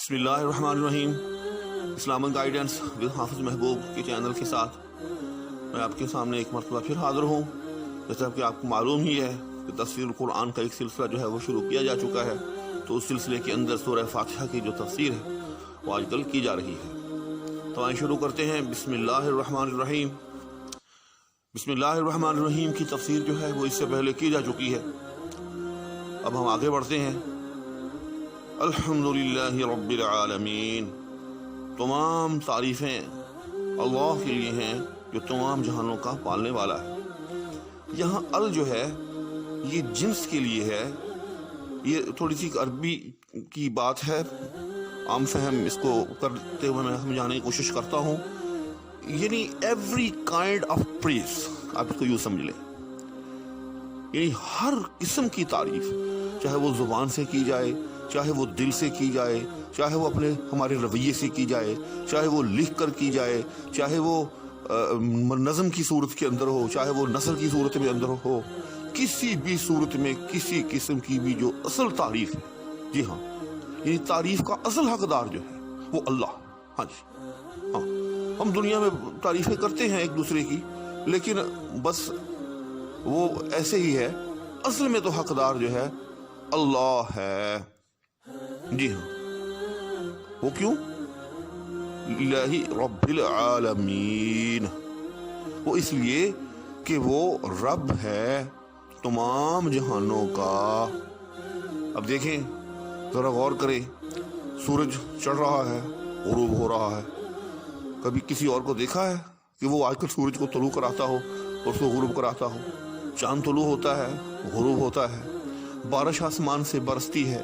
بسم اللہ الرحمن الرحیم۔ اسلامک گائیڈنس ود حافظ محبوب کے چینل کے ساتھ میں آپ کے سامنے ایک مرتبہ پھر حاضر ہوں۔ جیسا کہ آپ کو معلوم ہی ہے کہ تفسیر القرآن کا ایک سلسلہ جو ہے وہ شروع کیا جا چکا ہے، تو اس سلسلے کے اندر سورہ فاتحہ کی جو تفسیر ہے وہ آج کل کی جا رہی ہے۔ تو آئیں شروع کرتے ہیں۔ بسم اللہ الرحمن الرحیم۔ بسم اللہ الرحمن الرحیم کی تفسیر جو ہے وہ اس سے پہلے کی جا چکی ہے۔ اب ہم آگے بڑھتے ہیں۔ الحمدللہ رب العالمین، تمام تعریفیں اللہ کے لیے ہیں جو تمام جہانوں کا پالنے والا ہے۔ یہاں ال جو ہے یہ جنس کے لیے ہے۔ یہ تھوڑی سی عربی کی بات ہے، عام فہم اس کو کرتے ہوئے میں سمجھانے کی کوشش کرتا ہوں۔ یعنی ایوری کائنڈ آف پریز، آپ اس کو یوں سمجھ لیں، یعنی ہر قسم کی تعریف، چاہے وہ زبان سے کی جائے، چاہے وہ دل سے کی جائے، چاہے وہ اپنے ہمارے رویے سے کی جائے، چاہے وہ لکھ کر کی جائے، چاہے وہ نظم کی صورت کے اندر ہو، چاہے وہ نثر کی صورت میں اندر ہو، کسی بھی صورت میں کسی قسم کی بھی جو اصل تعریف ہے، جی ہاں، یعنی تعریف کا اصل حقدار جو ہے وہ اللہ۔ ہاں جی ہاں، ہم دنیا میں تعریفیں کرتے ہیں ایک دوسرے کی، لیکن بس وہ ایسے ہی ہے، اصل میں تو حقدار جو ہے اللہ ہے۔ جی ہاں، وہ کیوں؟ الہی رب العالمین، وہ اس لیے کہ وہ رب ہے تمام جہانوں کا۔ اب دیکھیں، ذرا غور کریں، سورج چڑھ رہا ہے، غروب ہو رہا ہے، کبھی کسی اور کو دیکھا ہے کہ وہ آج کل سورج کو طلوع کراتا ہو اور اس کو غروب کراتا ہو؟ چاند طلوع ہوتا ہے، غروب ہوتا ہے، بارش آسمان سے برستی ہے،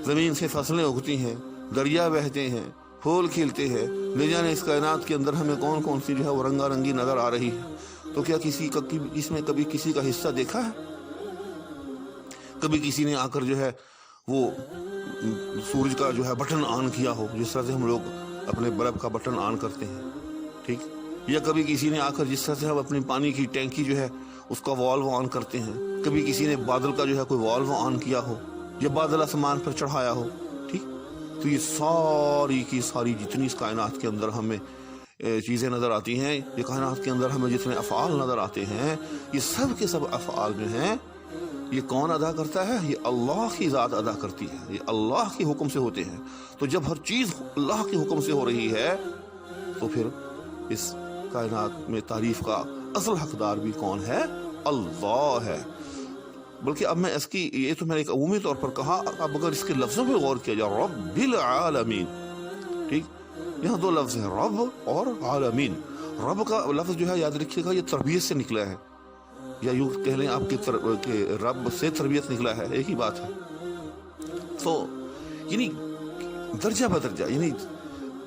زمین سے فصلیں اگتی ہیں، دریا بہتے ہیں، پھول کھلتے ہیں، نہ جانے اس کائنات کے اندر ہمیں کون کون سی جو ہے وہ رنگا رنگی نظر آ رہی ہے۔ تو کیا اس میں کبھی کسی کا حصہ دیکھا ہے؟ کبھی کسی نے آ کر جو ہے وہ سورج کا جو ہے بٹن آن کیا ہو، جس طرح سے ہم لوگ اپنے بلب کا بٹن آن کرتے ہیں، ٹھیک؟ یا کبھی کسی نے آ کر جس طرح سے ہم اپنی پانی کی ٹینکی جو ہے اس کا والو آن کرتے ہیں، کبھی کسی نے بادل کا جو ہے کوئی والو آن کیا ہو یا بادل آسمان پر چڑھایا ہو، ٹھیک؟ تو یہ ساری کی ساری جتنی اس کائنات کے اندر ہمیں چیزیں نظر آتی ہیں، یہ کائنات کے اندر ہمیں جتنے افعال نظر آتے ہیں، یہ سب کے سب افعال جو ہیں یہ کون ادا کرتا ہے؟ یہ اللہ کی ذات ادا کرتی ہے، یہ اللہ کے حکم سے ہوتے ہیں۔ تو جب ہر چیز اللہ کے حکم سے ہو رہی ہے تو پھر اس کائنات میں تعریف کا اصل حقدار بھی کون ہے؟ اللہ ہے۔ بلکہ اب میں اس کی، یہ تو میں نے ایک عمومی طور پر کہا، اب اگر اس کے لفظوں پہ غور کیا جائے، رب العالمین، ٹھیک؟ یہاں دو لفظ ہیں، رب اور عالمین۔ رب کا لفظ جو ہے یاد رکھیے گا، یہ تربیت سے نکلا ہے، یا یوں کہہ لیں آپ کہ رب سے تربیت نکلا ہے، ایک ہی بات ہے۔ تو یعنی درجہ بدرجہ، یعنی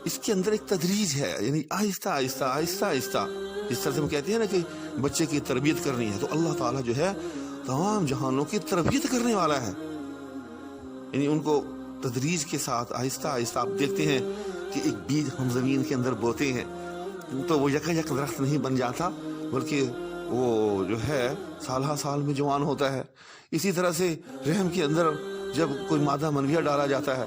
اس کے اندر ایک تدریج ہے، یعنی آہستہ آہستہ آہستہ آہستہ، جس طرح سے ہم کہتے ہیں نا کہ بچے کی تربیت کرنی ہے، تو اللہ تعالیٰ جو ہے تمام جہانوں کی تربیت کرنے والا ہے، یعنی ان کو تدریج کے ساتھ آہستہ آہستہ۔ آپ دیکھتے ہیں کہ ایک بیج ہم زمین کے اندر بوتے ہیں تو وہ یکا یک درخت نہیں بن جاتا، بلکہ وہ جو ہے سال ہا سال میں جوان ہوتا ہے۔ اسی طرح سے رحم کے اندر جب کوئی مادہ منویہ ڈالا جاتا ہے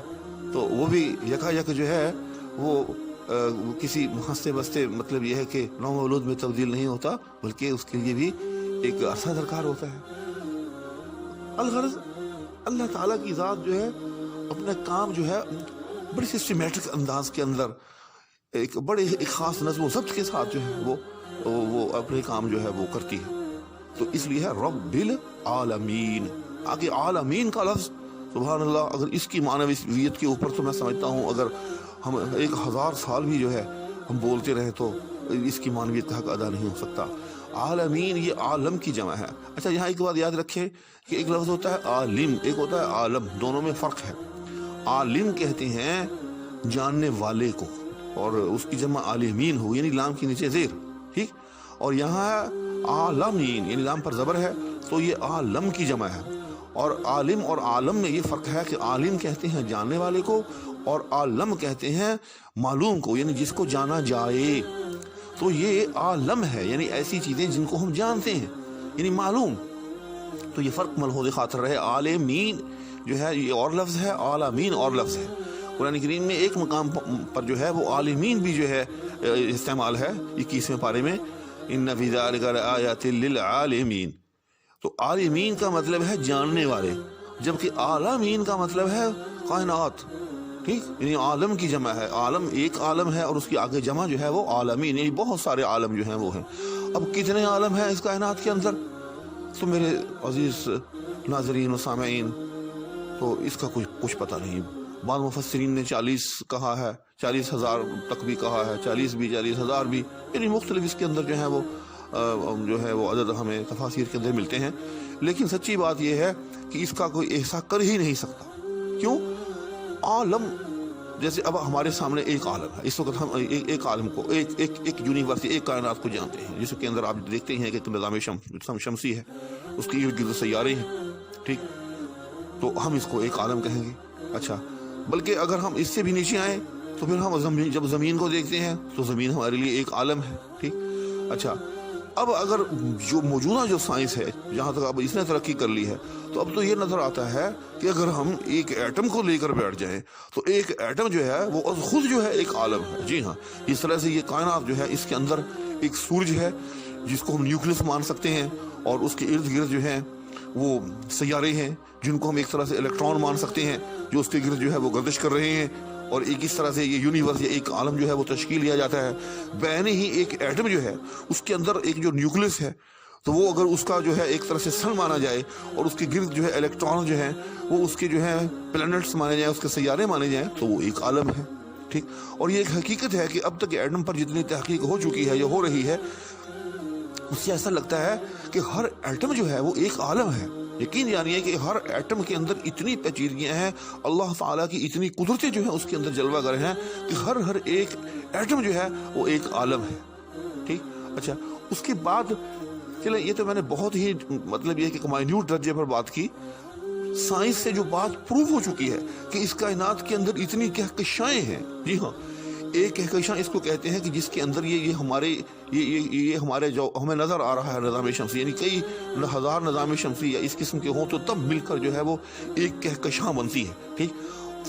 تو وہ بھی یکا یک جو ہے وہ کسی ہنستے بستے، مطلب یہ ہے کہ نومولود میں تبدیل نہیں ہوتا، بلکہ اس کے لیے بھی ایک عرصہ درکار ہوتا ہے۔ الغرض اللہ تعالیٰ کی ذات جو ہے اپنا کام جو ہے بڑی سسٹمیٹک انداز کے اندر ایک بڑے ایک خاص نظم و ضبط کے ساتھ جو ہے وہ اپنے کام جو ہے وہ کرتی ہے۔ تو اس لیے ہے رب العالمین۔ آگے عالمین کا لفظ، سبحان اللہ، اگر اس کی معنویت کے اوپر تو میں سمجھتا ہوں اگر ہم 1000 سال بھی جو ہے ہم بولتے رہے تو اس کی معنویت کا حق ادا نہیں ہو سکتا۔ عالمین یہ عالم کی جمع ہے۔ اچھا، یہاں ایک بات یاد رکھیں کہ ایک لفظ ہوتا ہے عالم، ایک ہوتا ہے عالم، دونوں میں فرق ہے۔ عالم کہتے ہیں جاننے والے کو، اور اس کی جمع عالمین ہو، یعنی لام کے نیچے زیر، ٹھیک؟ اور یہاں عالمین، یعنی لام پر زبر ہے تو یہ عالم کی جمع ہے۔ اور عالم اور عالم میں یہ فرق ہے کہ عالم کہتے ہیں جاننے والے کو اور عالم کہتے ہیں معلوم کو، یعنی جس کو جانا جائے۔ تو یہ عالم ہے، یعنی ایسی چیزیں جن کو ہم جانتے ہیں، یعنی معلوم۔ تو یہ فرق ملحوظ خاطر رہے، عالمین جو ہے یہ اور لفظ ہے، عالمین اور لفظ ہے۔ قرآن کریم میں ایک مقام پر جو ہے وہ عالمین بھی جو ہے استعمال ہے 21ویں پارے میں، ان فی ذلک لآیات للعالمین. تو عالمین کا مطلب ہے جاننے والے، جبکہ عالمین کا مطلب ہے کائنات. ٹھیک، یعنی عالم کی جمع ہے، عالم ایک عالم ہے اور اس کی آگے جمع جو ہے وہ عالمین، یعنی بہت سارے عالم جو ہیں وہ ہیں. اب کتنے عالم ہیں اس کائنات کے اندر، تو میرے عزیز ناظرین و سامعین تو اس کا کچھ پتہ نہیں. بعض مفسرین نے 40 کہا ہے، 40,000 تک بھی کہا ہے، 40 بھی 40,000 بھی، یعنی مختلف اس کے اندر جو ہے وہ عدد ہمیں تفاسیر کے اندر ملتے ہیں. لیکن سچی بات یہ ہے کہ اس کا کوئی احساس کر ہی نہیں سکتا. کیوں؟ عالم، جیسے اب ہمارے سامنے ایک عالم ہے، اس وقت ہم ایک عالم کو، ایک یونیورسٹی، ایک کائنات کو جانتے ہیں، جس کے اندر آپ دیکھتے ہیں کہ ایک نظام شمسی ہے، اس کے ارد گرد سیارے ہیں. ٹھیک، تو ہم اس کو ایک عالم کہیں گے. اچھا، بلکہ اگر ہم اس سے بھی نیچے آئیں تو پھر ہم جب زمین کو دیکھتے ہیں تو زمین ہمارے لیے ایک عالم ہے. ٹھیک، اچھا، اب اگر جو موجودہ سائنس ہے، جہاں تک اب اس نے ترقی کر لی ہے، تو اب تو یہ نظر آتا ہے کہ اگر ہم ایک ایٹم کو لے کر بیٹھ جائیں تو ایک ایٹم جو ہے وہ خود جو ہے ایک عالم ہے. جی ہاں، اس طرح سے یہ کائنات جو ہے، اس کے اندر ایک سورج ہے جس کو ہم نیوکلس مان سکتے ہیں، اور اس کے ارد گرد جو ہیں وہ سیارے ہیں جن کو ہم ایک طرح سے الیکٹران مان سکتے ہیں، جو اس کے گرد جو ہے وہ گردش کر رہے ہیں، اور ایک اس طرح سے یہ یونیورس یا ایک عالم جو ہے وہ تشکیل لیا جاتا ہے. بین ہی ایک ایٹم جو ہے اس کے اندر ایک جو نیوکلس ہے، تو وہ اگر اس کا جو ہے ایک طرح سے سن مانا جائے اور اس کے گرد جو ہے الیکٹران جو ہیں وہ اس کے جو ہے پلانٹس مانے جائیں، اس کے سیارے مانے جائیں، تو وہ ایک عالم ہے. ٹھیک، اور یہ ایک حقیقت ہے کہ اب تک ایٹم پر جتنی تحقیق ہو چکی ہے یا ہو رہی ہے، اس سے ایسا لگتا ہے کہ ہر ایٹم جو ہے وہ ایک عالم ہے. یقین جانیے کہ ہر ایٹم کے اندر اتنی پیچیدگیاں ہیں، اللہ تعالیٰ کی اتنی قدرتیں جو ہیں اس کے اندر جلوہ گر ہیں کہ ہر ایک ایٹم جو ہے وہ ایک عالم ہے. ٹھیک، اچھا، اس کے بعد چلے، یہ تو میں نے بہت ہی مطلب یہ کہ مائنیوٹ درجے پر بات کی. سائنس سے جو بات پروف ہو چکی ہے کہ اس کائنات کے اندر اتنی کہکشائیں ہیں. جی ہاں، ایک کہکشاں اس کو کہتے ہیں کہ جس کے اندر یہ ہمارے جو ہمیں نظر آ رہا ہے نظام شمسی، یعنی کئی ہزار نظام شمسی یا اس قسم کے ہوں تو تب مل کر جو ہے وہ ایک کہکشاں بنتی ہے. ٹھیک،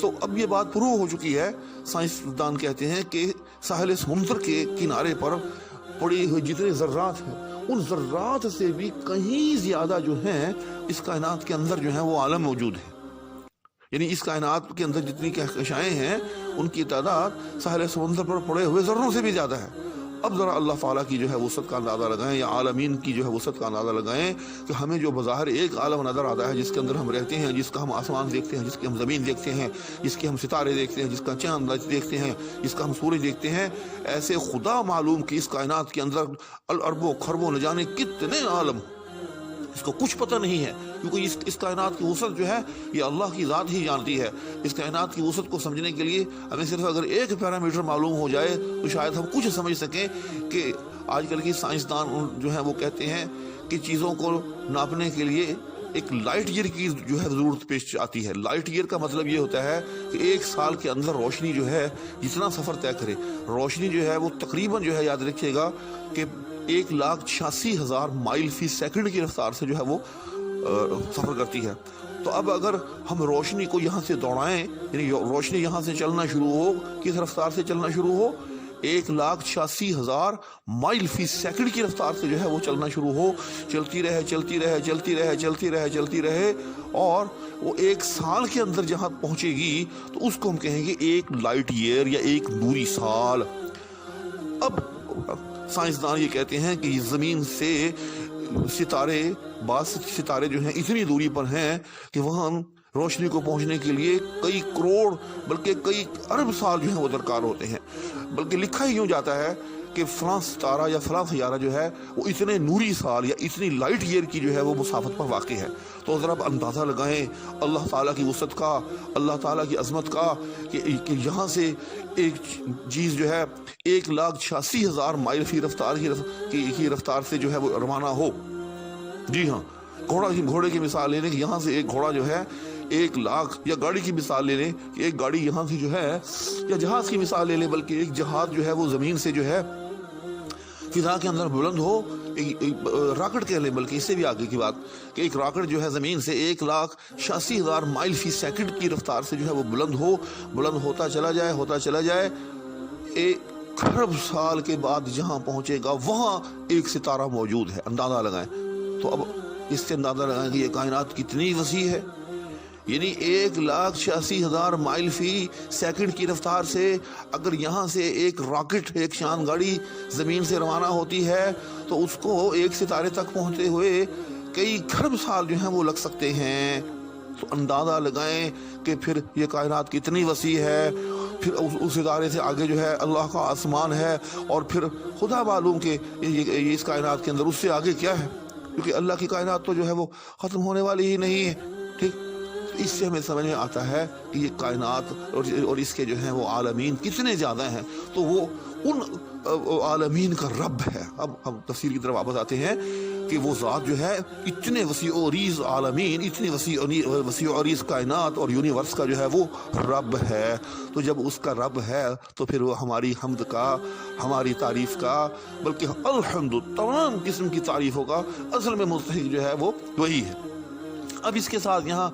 تو اب یہ بات پروف ہو چکی ہے. سائنسدان کہتے ہیں کہ ساحل سمندر کے کنارے پر پڑے ہوئے جتنے ذرات ہیں، ان ذرات سے بھی کہیں زیادہ جو ہیں اس کائنات کے اندر جو ہیں وہ عالم موجود ہے. یعنی اس کائنات کے اندر جتنی کہکشائیں ہیں ان کی تعداد ساحل سمندر پر پڑے ہوئے ذروں سے بھی زیادہ ہے. اب ذرا اللہ تعالیٰ کی جو ہے وسعت کا اندازہ لگائیں، یا عالمین کی جو ہے وسعت کا اندازہ لگائیں کہ ہمیں جو بظاہر ایک عالم نظر آتا ہے جس کے اندر ہم رہتے ہیں، جس کا ہم آسمان دیکھتے ہیں، جس کی ہم زمین دیکھتے ہیں، جس کے ہم ستارے دیکھتے ہیں، جس کا چاند دیکھتے ہیں، جس کا ہم سورج دیکھتے ہیں، ایسے خدا معلوم کہ اس کائنات کے اندر الاربوں خربوں نہ جانے کتنے عالم، اس کو کچھ پتہ نہیں ہے. کیونکہ اس کائنات کی وسعت جو ہے یہ اللہ کی ذات ہی جانتی ہے. اس کائنات کی وسعت کو سمجھنے کے لیے ہمیں صرف اگر ایک پیرامیٹر معلوم ہو جائے تو شاید ہم کچھ سمجھ سکیں کہ آج کل کی سائنسدان جو ہیں وہ کہتے ہیں کہ چیزوں کو ناپنے کے لیے ایک لائٹ ایئر کی جو ہے ضرورت پیش آتی ہے. لائٹ ایئر کا مطلب یہ ہوتا ہے کہ ایک سال کے اندر روشنی جو ہے جتنا سفر طے کرے، روشنی جو ہے وہ تقریباً جو ہے یاد رکھیے گا کہ 1,86,000 مائل فی سیکنڈ کی رفتار سے جو ہے وہ سفر کرتی ہے. تو اب اگر ہم روشنی کو یہاں سے دوڑائیں، یعنی روشنی یہاں سے چلنا شروع ہو، کس رفتار سے چلنا شروع ہو؟ 1,86,000 مائل فی سیکنڈ کی رفتار سے جو ہے وہ چلنا شروع ہو، چلتی رہے چلتی رہے چلتی رہے چلتی رہے چلتی رہے، اور وہ ایک سال کے اندر جہاں پہنچے گی تو اس کو ہم کہیں گے ایک لائٹ ایئر یا ایک نوری سال. اب سائنسدان یہ کہتے ہیں کہ زمین سے ستارے، بعض ستارے جو ہیں اتنی دوری پر ہیں کہ وہاں روشنی کو پہنچنے کے لیے کئی کروڑ بلکہ کئی ارب سال جو ہیں وہ درکار ہوتے ہیں. بلکہ لکھا ہی یوں جاتا ہے کہ فلاں ستارہ یا فلاں سیارہ جو ہے وہ اتنے نوری سال یا اتنی لائٹ ایئر کی جو ہے وہ مسافت پر واقع ہے. تو ذرا اندازہ لگائیں اللہ تعالیٰ کی وسعت کا، اللہ تعالیٰ کی عظمت کا، کہ یہاں سے ایک چیز جو ہے 1,86,000 مائل فی رفتار کی رفتار سے جو ہے وہ روانہ ہو. جی ہاں، گھوڑے کی مثال لے لیں کہ یہاں سے ایک گھوڑا جو ہے 1,00,000، یا گاڑی کی مثال لے لیں کہ ایک گاڑی یہاں سے جو ہے، یا جہاز کی مثال لے لیں بلکہ ایک جہاز جو ہے وہ زمین سے جو ہے فضا کے اندر بلند ہو راکٹ کہہ لیں، بلکہ اس سے بھی آگے کی بات کہ ایک راکٹ جو ہے زمین سے 1,86,000 مائل فی سیکنڈ کی رفتار سے جو ہے وہ بلند ہوتا چلا جائے 1 ارب سال کے بعد جہاں پہنچے گا وہاں ایک ستارہ موجود ہے. اندازہ لگائیں. تو اب اس سے اندازہ لگائیں کہ یہ کائنات کتنی وسیع ہے. یعنی 1,86,000 مائل فی سیکنڈ کی رفتار سے اگر یہاں سے ایک راکٹ، ایک شان گاڑی زمین سے روانہ ہوتی ہے تو اس کو ایک ستارے تک پہنچتے ہوئے کئی کھرب سال جو ہیں وہ لگ سکتے ہیں. تو اندازہ لگائیں کہ پھر یہ کائنات کتنی وسیع ہے. پھر اس ستارے سے آگے جو ہے اللہ کا آسمان ہے، اور پھر خدا معلوم کہ یہ اس کائنات کے اندر اس سے آگے کیا ہے، کیونکہ اللہ کی کائنات تو جو ہے وہ ختم ہونے والی ہی نہیں ہے. ٹھیک، اس سے ہمیں سمجھ میں آتا ہے کہ یہ کائنات اور اس کے جو ہیں وہ عالمین کتنے زیادہ ہیں. تو وہ ان عالمین کا رب ہے. اب ہم تفسیر کی طرف واپس آتے ہیں کہ وہ ذات جو ہے اتنے وسیع و عریض عالمین، اتنی وسیع و عریض کائنات اور یونیورس کا جو ہے وہ رب ہے. تو جب اس کا رب ہے تو پھر وہ ہماری حمد کا، ہماری تعریف کا، بلکہ الحمد، تمام قسم کی تعریفوں کا اصل میں مستحق جو ہے وہ وہی ہے. اب اس کے ساتھ یہاں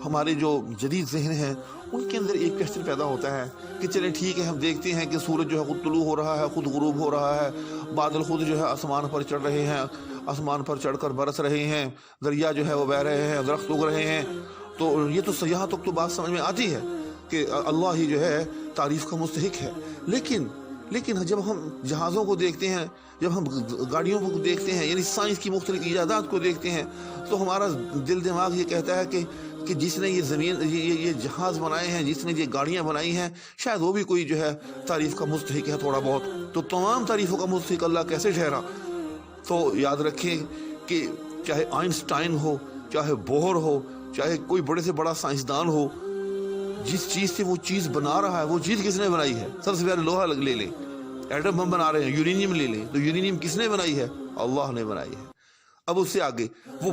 ہمارے جو جدید ذہن ہیں ان کے اندر ایک کوشچن پیدا ہوتا ہے کہ چلیں ٹھیک ہے، ہم دیکھتے ہیں کہ سورج جو ہے خود طلوع ہو رہا ہے، خود غروب ہو رہا ہے، بادل خود جو ہے آسمان پر چڑھ رہے ہیں، آسمان پر چڑھ کر برس رہے ہیں، دریا جو ہے وہ بہہ رہے ہیں، درخت اگ رہے ہیں. تو یہ تو یہاں تک تو بات سمجھ میں آتی ہے کہ اللہ ہی جو ہے تعریف کا مستحق ہے. لیکن جب ہم جہازوں کو دیکھتے ہیں، جب ہم گاڑیوں کو دیکھتے ہیں، یعنی سائنس کی مختلف ایجادات کو دیکھتے ہیں، تو ہمارا دل دماغ یہ کہتا ہے کہ جس نے یہ جہاز بنائے ہیں، جس نے یہ گاڑیاں بنائی ہیں، شاید وہ بھی کوئی جو ہے تعریف کا مستحق ہے تھوڑا بہت. تو تمام تعریفوں کا مستحق اللہ کیسے ٹھہرا؟ تو یاد رکھیں کہ چاہے آئنسٹائن ہو، چاہے بوہر ہو، چاہے کوئی بڑے سے بڑا سائنسدان ہو، جس چیز سے وہ چیز بنا رہا ہے وہ چیز کس نے بنائی ہے؟ سب سے پہلے لوہا لے لیں، ایٹم بم بنا رہے ہیں، یورینیم لے لیں، تو یورینیم کس نے بنائی ہے؟ اللہ نے بنائی ہے. اب اس سے آگے وہ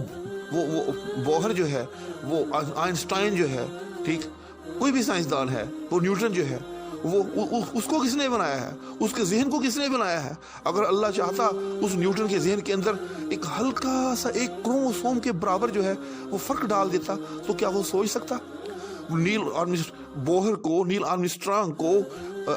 بوہر جو ہے، وہ آئنسٹائن جو ہے، ٹھیک، کوئی بھی سائنسدان ہے، وہ نیوٹن جو ہے، وہ اس کو کس نے بنایا ہے؟ اس کے ذہن کو کس نے بنایا ہے؟ اگر اللہ چاہتا اس نیوٹن کے ذہن کے اندر ایک ہلکا سا ایک کروموسوم کے برابر جو ہے وہ فرق ڈال دیتا تو کیا وہ سوچ سکتا؟ بوہر کو، نیل آرمسٹرانگ کو،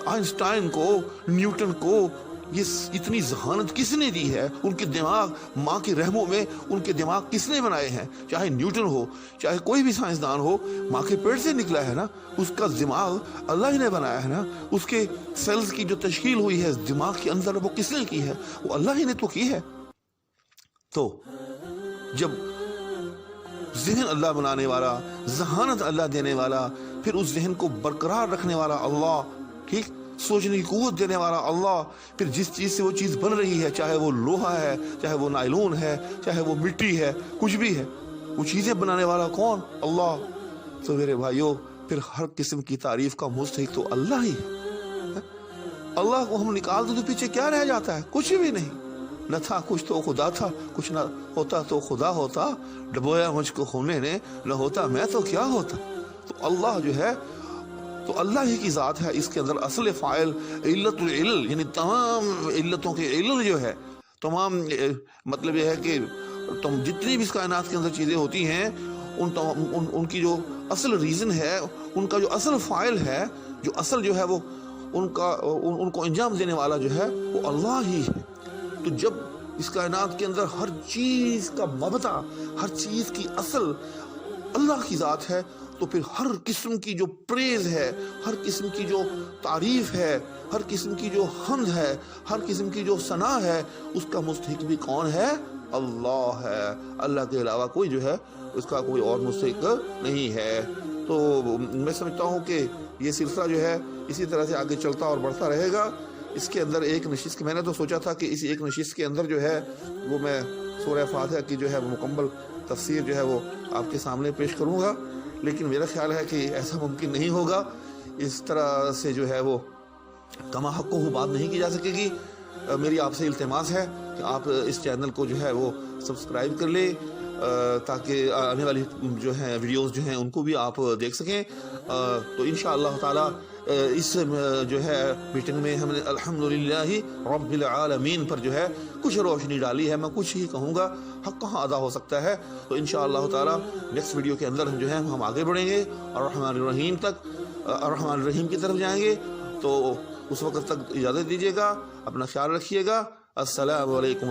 آئنسٹائن کو، نیوٹن کو یہ اتنی ذہانت کس نے دی ہے؟ ان کے دماغ ماں کے رحموں میں ان کے دماغ کس نے بنائے ہیں؟ چاہے نیوٹن ہو، چاہے کوئی بھی سائنسدان ہو، ماں کے پیٹ سے نکلا ہے نا، اس کا دماغ اللہ ہی نے بنایا ہے نا. اس کے سیلز کی جو تشکیل ہوئی ہے دماغ کے اندر وہ کس نے کی ہے؟ وہ اللہ ہی نے تو کی ہے. تو جب ذہن اللہ بنانے والا، ذہانت اللہ دینے والا، پھر اس ذہن کو برقرار رکھنے والا اللہ، ٹھیک، سوچنے کی قوت دینے والا اللہ، پھر جس چیز سے وہ چیز بن رہی ہے، چاہے وہ لوہا ہے، چاہے وہ نائلون ہے، چاہے وہ مٹی ہے، کچھ بھی ہے، وہ چیزیں بنانے والا کون؟ اللہ. تو میرے بھائیوں، پھر ہر قسم کی تعریف کا مستحق تو اللہ ہی ہے. اللہ کو ہم نکال دو تو پیچھے کیا رہ جاتا ہے؟ کچھ بھی نہیں. نہ تھا کچھ تو خدا تھا، کچھ نہ ہوتا تو خدا ہوتا، ڈبویا مجھ کو ہونے نے، نہ ہوتا میں تو کیا ہوتا. تو اللہ جو ہے تو اللہ ہی کی ذات ہے. اس کے اندر اصل فاعل علت العلل، یعنی تمام علتوں کے علل جو ہے، تمام مطلب یہ ہے کہ تم جتنی بھی اس کائنات کے اندر چیزیں ہوتی ہیں ان کی جو اصل ریزن ہے، ان کا جو اصل فاعل ہے، جو اصل جو ہے وہ ان کو انجام دینے والا جو ہے وہ اللہ ہی ہے. تو جب اس کائنات کے اندر ہر چیز کا مبدا، ہر چیز کی اصل اللہ کی ذات ہے، تو پھر ہر قسم کی جو پریز ہے، ہر قسم کی جو تعریف ہے، ہر قسم کی جو حمد ہے، ہر قسم کی جو ثنا ہے، اس کا مستحق بھی کون ہے؟ اللہ ہے. اللہ کے علاوہ کوئی جو ہے اس کا کوئی اور مستحق نہیں ہے. تو میں سمجھتا ہوں کہ یہ سلسلہ جو ہے اسی طرح سے آگے چلتا اور بڑھتا رہے گا. اس کے اندر ایک نشست، میں نے تو سوچا تھا کہ اس ایک نشست کے اندر جو ہے وہ میں سورہ فاتحہ کی جو ہے وہ مکمل تفسیر جو ہے وہ آپ کے سامنے پیش کروں گا، لیکن میرا خیال ہے کہ ایسا ممکن نہیں ہوگا. اس طرح سے جو ہے وہ کما حق کو بات نہیں کی جا سکے گی. میری آپ سے التماس ہے کہ آپ اس چینل کو جو ہے وہ سبسکرائب کر لیں، تاکہ آنے والی جو ہیں ویڈیوز جو ہیں ان کو بھی آپ دیکھ سکیں. تو انشاءاللہ تعالی اس جو ہے میٹنگ میں ہم نے الحمدللہ رب العالمین پر جو ہے کچھ روشنی ڈالی ہے. میں کچھ ہی کہوں گا، حق کہاں ادا ہو سکتا ہے. تو انشاءاللہ تعالی نیکسٹ ویڈیو کے اندر جو ہے ہم آگے بڑھیں گے اور الرحمن الرحیم تک، الرحمن الرحیم کی طرف جائیں گے. تو اس وقت تک اجازت دیجیے گا، اپنا خیال رکھیے گا. السلام علیکم.